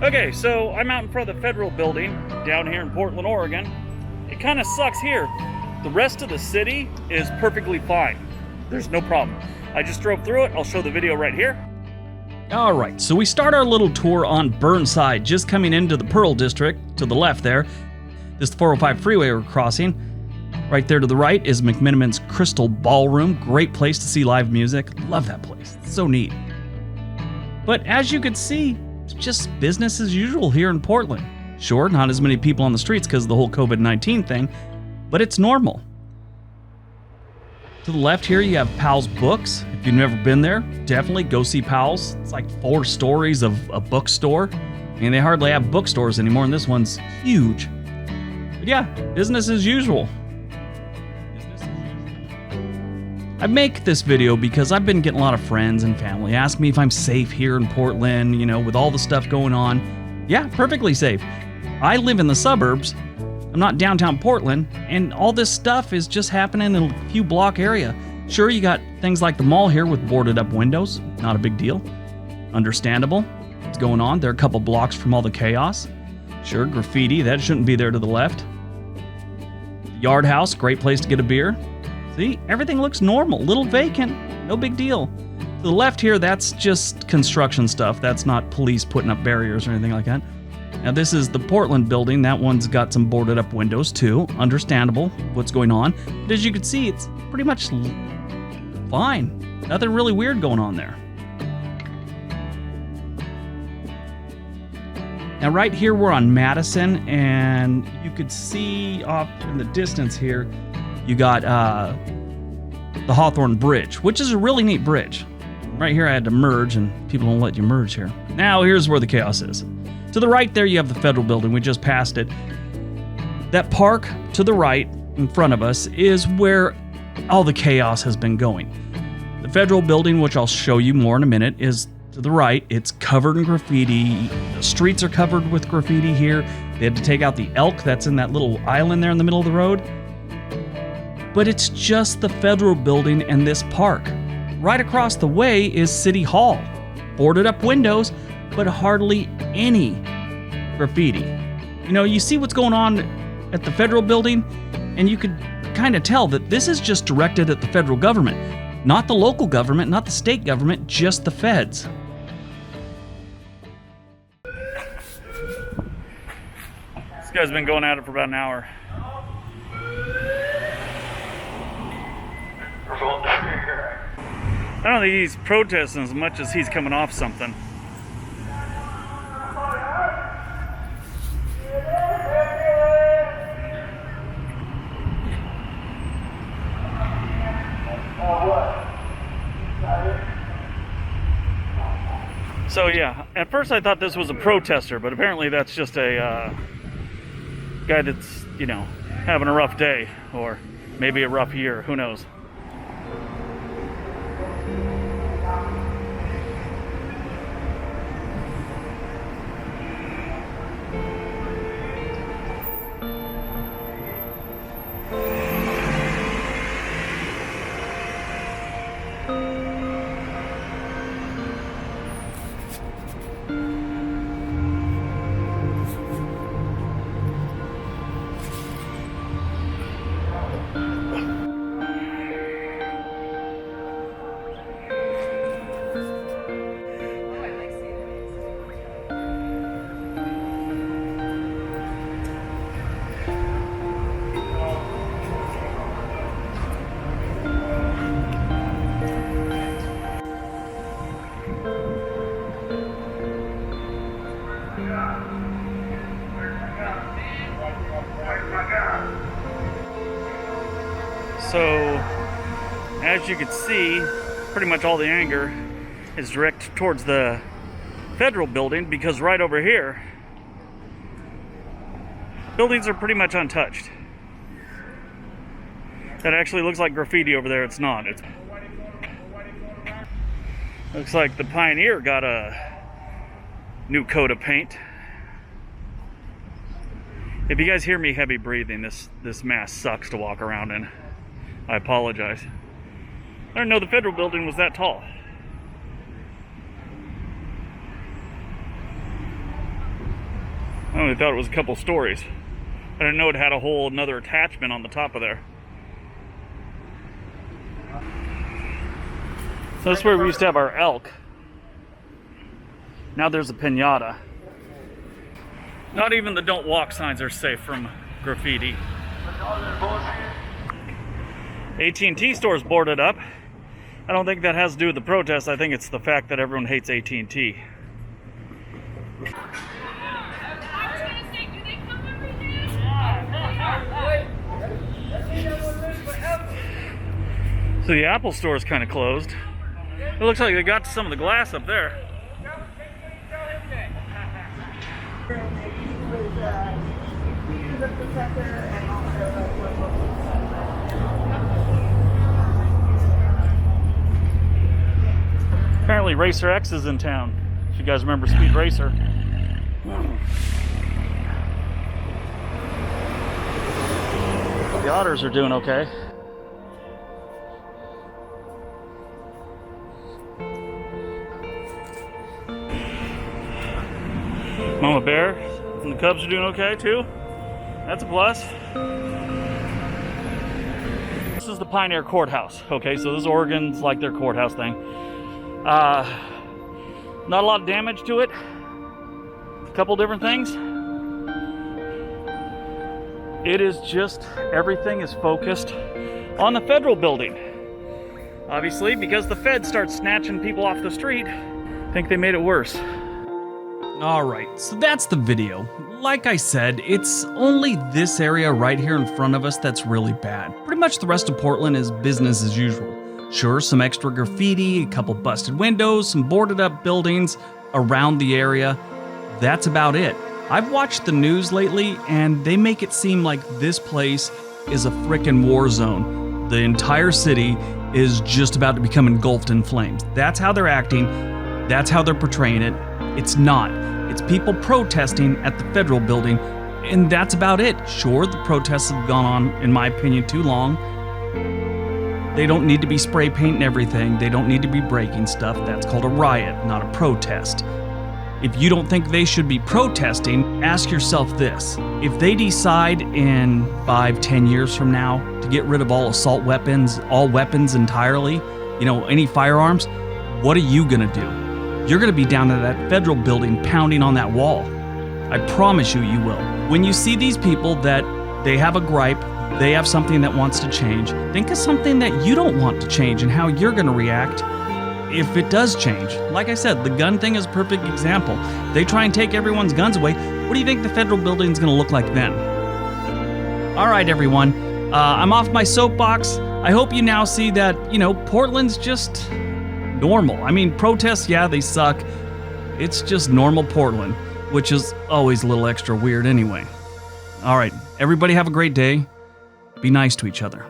Okay, so I'm out in front of the federal building down here in Portland, Oregon. It kind of sucks here. The rest of the city is perfectly fine. There's no problem. I just drove through it. I'll show the video right here. All right, so we start our little tour on Burnside, just coming into the Pearl District to the left there. This 405 freeway we're crossing. Right there to the right is McMiniman's Crystal Ballroom. Great place to see live music. Love that place. It's so neat. But as you can see, it's just business as usual here in Portland. Sure, not as many people on the streets because of the whole COVID-19 thing, but it's normal. To the left here, you have Powell's Books. If you've never been there, definitely go see Powell's. It's like 4 stories of a bookstore. I mean, they hardly have bookstores anymore, and this one's huge. But yeah, business as usual. I make this video because I've been getting a lot of friends and family ask me if I'm safe here in Portland, you know, with all the stuff going on. Yeah, perfectly safe. I live in the suburbs. I'm not downtown Portland, and all this stuff is just happening in a few block area. Sure, you got things like the mall here with boarded up windows. Not a big deal. Understandable. What's going on? They're a couple blocks from all the chaos. Sure, graffiti. That shouldn't be there to the left. Yard House, great place to get a beer. See, everything looks normal, little vacant, no big deal. To the left here, that's just construction stuff. That's not police putting up barriers or anything like that. Now this is the Portland building. That one's got some boarded up windows too. Understandable what's going on. But as you can see, it's pretty much fine. Nothing really weird going on there. Now right here we're on Madison, and you could see off in the distance here, you got the Hawthorne Bridge, which is a really neat bridge. Right here I had to merge, and people don't let you merge here. Now here's where the chaos is. To the right there you have the federal building. We just passed it. That park to the right in front of us is where all the chaos has been going. The federal building, which I'll show you more in a minute, is to the right. It's covered in graffiti. The streets are covered with graffiti here. They had to take out the elk that's in that little island there in the middle of the road. But it's just the federal building and this park. Right across the way is City Hall. Boarded up windows, but hardly any graffiti. You know, you see what's going on at the federal building, and you could kind of tell that this is just directed at the federal government. Not the local government, not the state government, just the feds. This guy's been going at it for about an hour. I don't think he's protesting as much as he's coming off something. So yeah, at first I thought this was a protester, but apparently that's just a guy that's, you know, having a rough day, or maybe a rough year, who knows. So, as you can see, pretty much all the anger is directed towards the federal building, because right over here, buildings are pretty much untouched. That actually looks like graffiti over there. It's not. It looks like the Pioneer got a new coat of paint. If you guys hear me heavy breathing, this mask sucks to walk around in. I apologize. I didn't know the federal building was that tall. I only thought it was a couple stories. I didn't know it had a whole another attachment on the top of there. So that's where we used to have our elk. Now there's a piñata. Not even the don't walk signs are safe from graffiti. AT&T store's boarded up. I don't think that has to do with the protest. I think it's the fact that everyone hates AT&T. So the Apple store is kind of closed. It looks like they got some of the glass up there. Apparently Racer X is in town. If you guys remember Speed Racer. The otters are doing okay. Mama Bear and the Cubs are doing okay too. That's a plus. This is the Pioneer Courthouse. Okay, so this is Oregon's like their courthouse thing. Not a lot of damage to it. A couple different things. It is just, everything is focused on the federal building. Obviously, because the feds start snatching people off the street, I think they made it worse. Alright, so that's the video. Like I said, it's only this area right here in front of us that's really bad. Pretty much the rest of Portland is business as usual. Sure, some extra graffiti, a couple busted windows, some boarded up buildings around the area. That's about it. I've watched the news lately and they make it seem like this place is a frickin' war zone. The entire city is just about to become engulfed in flames. That's how they're acting. That's how they're portraying it. It's not. It's people protesting at the federal building, and that's about it. Sure, the protests have gone on, in my opinion, too long. They don't need to be spray painting everything. They don't need to be breaking stuff. That's called a riot, not a protest. If you don't think they should be protesting, ask yourself this. If they decide in 5-10 years from now to get rid of all assault weapons, all weapons entirely, any firearms, what are you gonna do? You're gonna be down at that federal building pounding on that wall. I promise you, you will. When you see these people that they have a gripe, they have something that wants to change, think of something that you don't want to change and how you're gonna react if it does change. Like I said, the gun thing is a perfect example. They try and take everyone's guns away. What do you think the federal building is gonna look like then? All right, everyone, I'm off my soapbox. I hope you now see that, Portland's just normal. I mean, protests, yeah, they suck. It's just normal Portland, which is always a little extra weird anyway. All right, everybody have a great day. Be nice to each other.